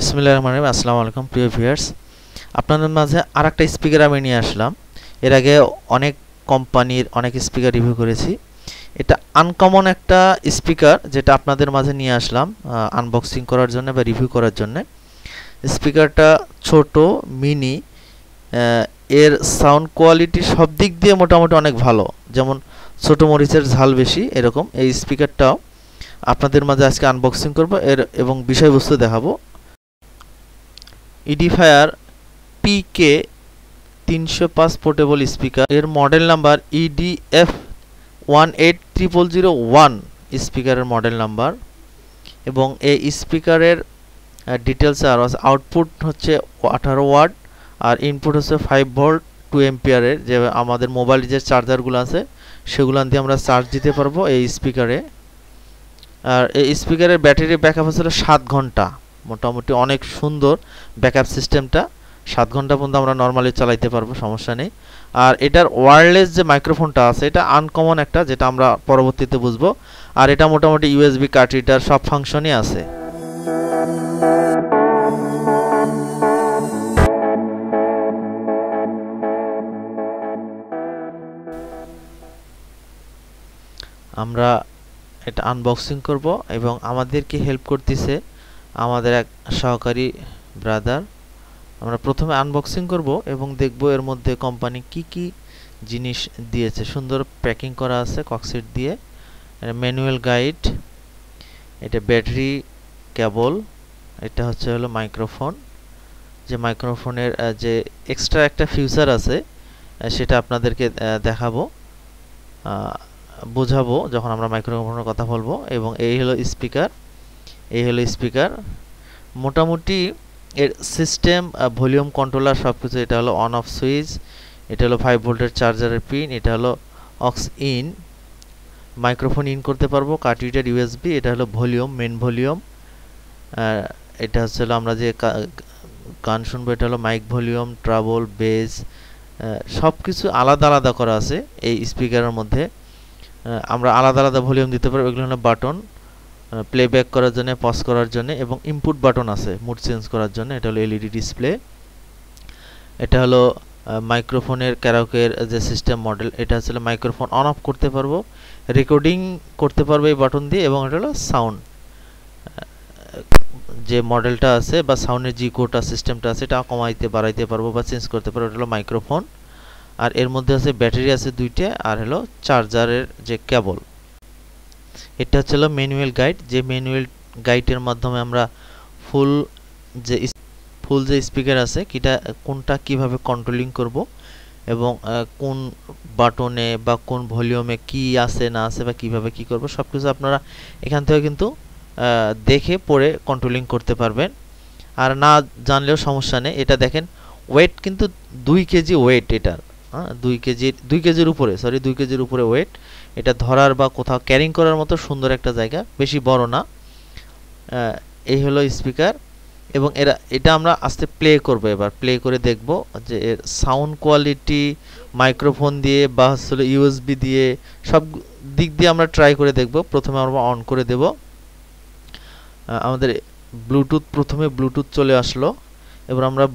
বিসমিল্লাহির রহমানির রহিম। আসসালামু আলাইকুম প্রিয় ভিউয়ার্স, আপনাদের মাঝে আরেকটা স্পিকার আমি নিয়ে আসলাম। এর আগে অনেক কোম্পানির অনেক স্পিকার রিভিউ করেছি। এটা আনকমন একটা স্পিকার যেটা আপনাদের মাঝে নিয়ে আসলাম আনবক্সিং করার জন্য বা রিভিউ করার জন্য। স্পিকারটা ছোট, মিনি, এর সাউন্ড কোয়ালিটি সব দিক দিয়ে মোটামুটি অনেক ভালো, যেমন ছোট মরিচের ঝাল বেশি, এরকম এই স্পিকারটাও আপনাদের মাঝে আজকে আনবক্সিং করব এর এবং বিষয়বস্তু দেখাবো। ইডিফায়ার পিকে 305 পোর্টেবল স্পিকার, এর মডেল নাম্বার EDF 18001 স্পিকারের মডেল নাম্বার, এবং এই স্পিকারের ডিটেলসে আরও আছে। আউটপুট হচ্ছে 18 ওয়াট আর ইনপুট হচ্ছে 5 ভোল্ট 2 এম্পিয়ারের, যে আমাদের মোবাইল যে চার্জারগুলো আছে সেগুলো দিয়ে আমরা চার্জ দিতে পারবো এই স্পিকারে। আর এই স্পিকারের ব্যাটারি ব্যাকআপ হচ্ছে 7 ঘন্টা, মোটামুটি অনেক সুন্দর ব্যাকআপ সিস্টেমটা। 7 ঘন্টা পর্যন্ত আমরা নর্মালি চালাইতে পারবো, সমস্যা নেই। আর এটার ওয়্যারলেস যে মাইক্রোফোনটা আছে এটা আনকমন একটা, যেটা আমরা পরবর্তীতে বুঝবো। আর এটা মোটামুটি USB কার্ড রিডার সব ফাংশনই আছে। আমরা এটা আনবক্সিং করব এবং আমাদেরকে হেল্প করতেছে আমাদের এক সহকারী ব্রাদার। আমরা প্রথমে আনবক্সিং করব এবং দেখব এর মধ্যে কোম্পানি কি কি জিনিস দিয়েছে। সুন্দর প্যাকিং করা আছে কক্সিট দিয়ে। এটা ম্যানুয়াল গাইড, এটা ব্যাটারি কেবল, এটা হলো মাইক্রোফোন। যে মাইক্রোফোনের যে এক্সট্রা একটা ফিচার আছে সেটা আপনাদেরকে দেখাবো, বোঝাবো যখন আমরা মাইক্রোফোনের কথা বলবো। এবং এই হলো স্পিকার, মোটামুটি এর সিস্টেম, ভলিউম কন্ট্রোলার সবকিছু। এটা হলো অন অফ সুইচ, এটা হলো 5 ভোল্টের চার্জারের পিন, এটা হলো অক্স ইন, মাইক্রোফোন ইন করতে পারবো, কার্ড রিডার USB, এটা হলো ভলিউম, মেন ভলিউম। এটা হলো আমরা যে গান শুনবো, এটা হলো মাইক ভলিউম, ট্রাবল, বেস, সবকিছু আলাদা আলাদা করা আছে এই স্পিকারের মধ্যে। আমরা আলাদা আলাদা ভলিউম দিতে পারবো। এগুলো হলো বাটন, প্লেব্যাক করার জন্য, পজ করার জন্য, এবং ইনপুট বাটন আছে মুড চেঞ্জ করার জন্য। এটা হলো LED ডিসপ্লে। এটা হলো মাইক্রোফোনের ক্যারাওকের যে সিস্টেম মডেল। এটা হচ্ছে মাইক্রোফোন অন অফ করতে পারবো, রেকর্ডিং করতে পারবো এই বাটন দিয়ে। এবং এটা হলো সাউন্ড, যে মডেলটা আছে বা সাউন্ডের যে কোটা সিস্টেমটা আছে এটা কমাইতে বাড়াইতে পারবো বা চেঞ্জ করতে পারবো। এটা হলো মাইক্রোফোন। আর এর মধ্যে আছে ব্যাটারি আছে 2টা, আর হলো চার্জারের যে কেবল। এটা হলো ম্যানুয়াল গাইড, যে ম্যানুয়াল গাইডের মাধ্যমে আমরা ফুল যে স্পিকার আছে কোনটা কিভাবে কন্ট্রোলিং করব এবং কোন বাটনে বা কোন ভলিউমে কি আছে না আছে বা কিভাবে কি করব সবকিছু আপনারা এখান থেকে কিন্তু দেখে পড়ে কন্ট্রোলিং করতে পারবেন। আর না জানলেও সমস্যা নেই। এটা দেখেন ওয়েট কিন্তু 2 কেজি ওয়েট এটার, 2 কেজির উপরে ওয়েট। এটা ধরার বা কোথাও ক্যারিং করার মতো সুন্দর একটা জায়গা, বেশি বড় না। এই হলো স্পিকার। এবং এটা আমরা আস্তে প্লে করব, এবার প্লে করে দেখব যে এর সাউন্ড কোয়ালিটি মাইক্রোফোন দিয়ে বা USB দিয়ে সব দিক দিয়ে আমরা ট্রাই করে দেখব। প্রথমে আমরা অন করে দেব। আমাদের প্রথমে ব্লুটুথ চলে আসলো। এবার আমরা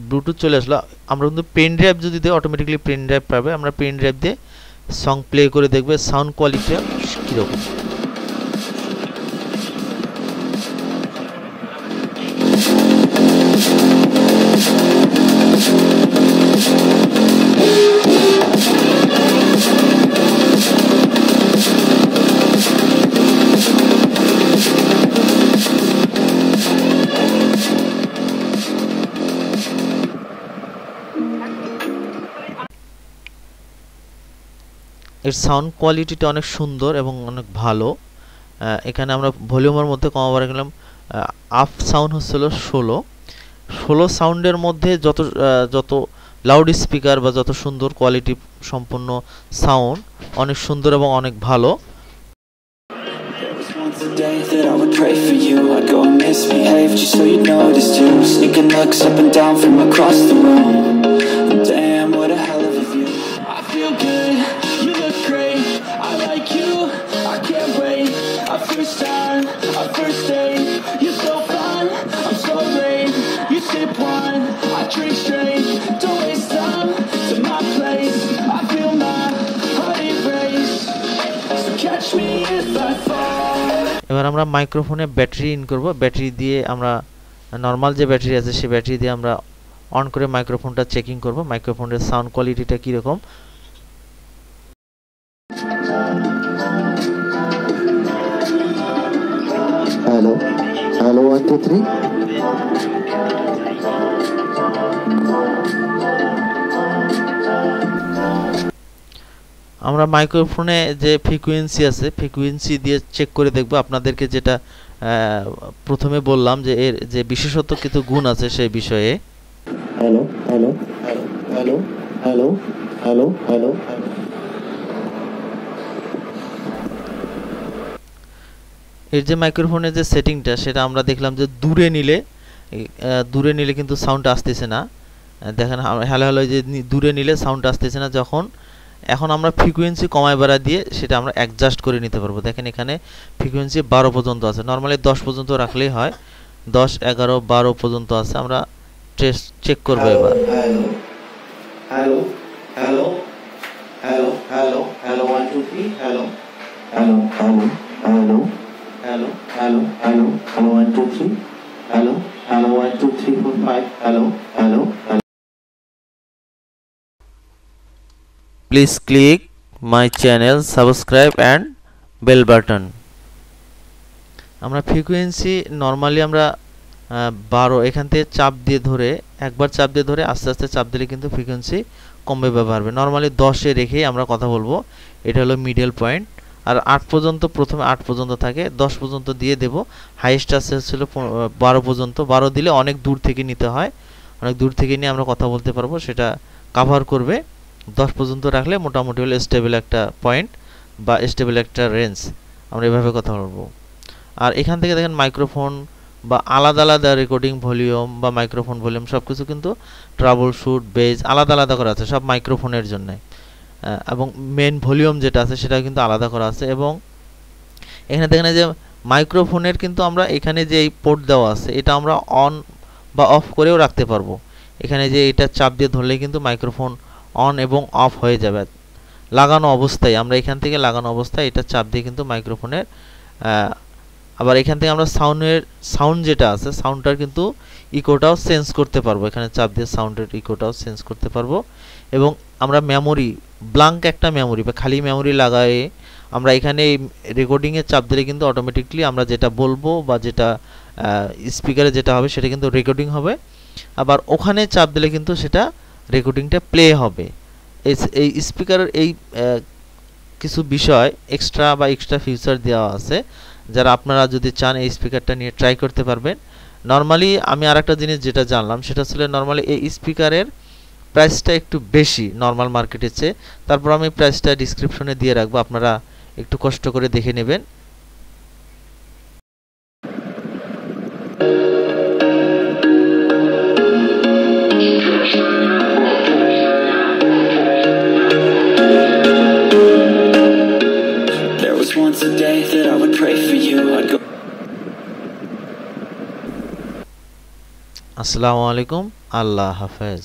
ব্লুটুথ চলে আসলো, আমরা কিন্তু পেন ড্রাইভ যদি দিই অটোমেটিক্যালি পেন ড্রাইভ পাবে। আমরা পেন ড্রাইভ দিয়ে সং প্লে করে দেখবে সাউন্ড কোয়ালিটি কীরকম। এর সাউন্ড কোয়ালিটিটা অনেক সুন্দর এবং অনেক ভালো। এখানে আমরা ভলিউমের মধ্যে কমাবার গেলাম। আপ সাউন্ড হচ্ছিল 16 সাউন্ডের মধ্যে যত লাউড স্পিকার বা যত সুন্দর কোয়ালিটি সম্পন্ন সাউন্ড, অনেক সুন্দর এবং অনেক ভালো। Our first time, our first date, you're so fun. আমরা মাইক্রোফোনে ব্যাটারি ইন করব ব্যাটারি দিয়ে আমরা নরমাল যে ব্যাটারি আছে সেই ব্যাটারি দিয়ে আমরা অন করে মাইক্রোফোনটা চেকিং করব মাইক্রোফোনের সাউন্ড কোয়ালিটিটা কি রকম হ্যালো হ্যালো 1 2 3 আমরা মাইক্রোফোনে যে ফ্রিকোয়েন্সি আছে ফ্রিকোয়েন্সি দিয়ে চেক করে দেখব আপনাদেরকে যেটা প্রথমে বললাম যে এর যে বিশেষত্ব কিছু গুণ আছে সেই বিষয়ে hello hello hello hello hello hello এর যে মাইক্রোফোনের যে সেটিংটা সেটা আমরা দেখলাম যে দূরে নিলে কিন্তু সাউন্ড আসতেছে না দেখেন হ্যালো হ্যালো যে দূরে নিলে সাউন্ড আসতেছে না যখন এখন আমরা ফ্রিকোয়েন্সি কমায় বাড়া দিয়ে সেটা আমরা অ্যাডজাস্ট করে নিতে পারবো দেখেন এখানে ফ্রিকোয়েন্সি 12 পর্যন্ত আছে নরমালি 10 পর্যন্ত রাখলেই হয় 10 11 12 পর্যন্ত আছে আমরা টেস্ট চেক করব এবার hello hello hello hello hello 1 2 3 hello hello hello hello hello hello hello hello 1 2 3 hello hello 1 2 3 4 5 hello hello Please click my channel, subscribe and bell button. আমরা ফ্রিকোয়েন্সি নরমালি আমরা 12 এখান থেকে চাপ দিয়ে ধরে একবার চাপ দিয়ে ধরে আস্তে আস্তে চাপ দিলে কিন্তু ফ্রিকোয়েন্সি কমবে বা বাড়বে নরমালি 10 এ রেখেই আমরা কথা বলবো এটা হলো মিডল পয়েন্ট আর 8 পর্যন্ত প্রথমে 8 পর্যন্ত থাকে 10 পর্যন্ত দিয়ে দেব হাইয়েস্ট আছে ছিল 12 পর্যন্ত 12 দিলে অনেক দূর থেকে নিতে হয় অনেক দূর থেকে নিয়ে আমরা কথা বলতে পারবো সেটা কভার করবে 10 পর্যন্ত রাখলে মোটামুটি হলো স্টেবল একটা পয়েন্ট বা স্টেবল একটা রেঞ্জ আমরা এভাবে কথা বলবো আর এখান থেকে দেখেন মাইক্রোফোন বা আলাদা আলাদা রেকর্ডিং ভলিউম বা মাইক্রোফোন ভলিউম সবকিছু কিন্তু ট্রাবল শুট বেজ আলাদা আলাদা করা আছে সব মাইক্রোফোনের জন্য এবং মেন ভলিউম যেটা আছে সেটা কিন্তু আলাদা করা আছে এবং এখানে দেখেন যে মাইক্রোফোনের কিন্তু আমরা এখানে যে এই পোর্ট দেওয়া আছে এটা আমরা অন বা অফ করেও রাখতে পারবো এখানে যে এটা চাপ দিয়ে ধরলে কিন্তু মাইক্রোফোন অন এবং অফ হয়ে যাবে লাগানো অবস্থায় আমরা এখান থেকে লাগানো অবস্থায় এটা চাপ দিয়ে কিন্তু মাইক্রোফোনের আবার এখান থেকে আমরা সাউন্ড যেটা আছে সাউন্ডটার কিন্তু ইকোটাও চেঞ্জ করতে পারবো এখানে চাপ দিয়ে সাউন্ডের ইকোটাও চেঞ্জ করতে পারবো এবং আমরা মেমোরি ব্ল্যাঙ্ক একটা মেমোরি বা খালি মেমোরি লাগায়ে আমরা এখানে রেকর্ডিং এ চাপ দিলে কিন্তু অটোমেটিক্যালি আমরা যেটা বলবো বা যেটা স্পিকারে যেটা হবে সেটা কিন্তু রেকর্ডিং হবে আবার ওখানে চাপ দিলে কিন্তু সেটা রেকর্ডিংটা প্লে হবে এই স্পিকারের এই কিছু বিষয় এক্সট্রা ফিচার দেওয়া আছে যারা আপনারা যদি চান এই স্পিকারটা নিয়ে ট্রাই করতে পারবেন নরমালি আমি আরেকটা জিনিস যেটা জানলাম সেটা ছিল নরমালি এই স্পিকারের প্রাইসটা একটু বেশি নরমাল মার্কেটের চেয়ে তারপর আমি প্রাইসটা ডেসক্রিপশনে দিয়ে রাখবো আপনারা একটু কষ্ট করে দেখে নেবেন Once a day that I would pray for you I'd go আসসালামু আলাইকুম আল্লাহ হাফেজ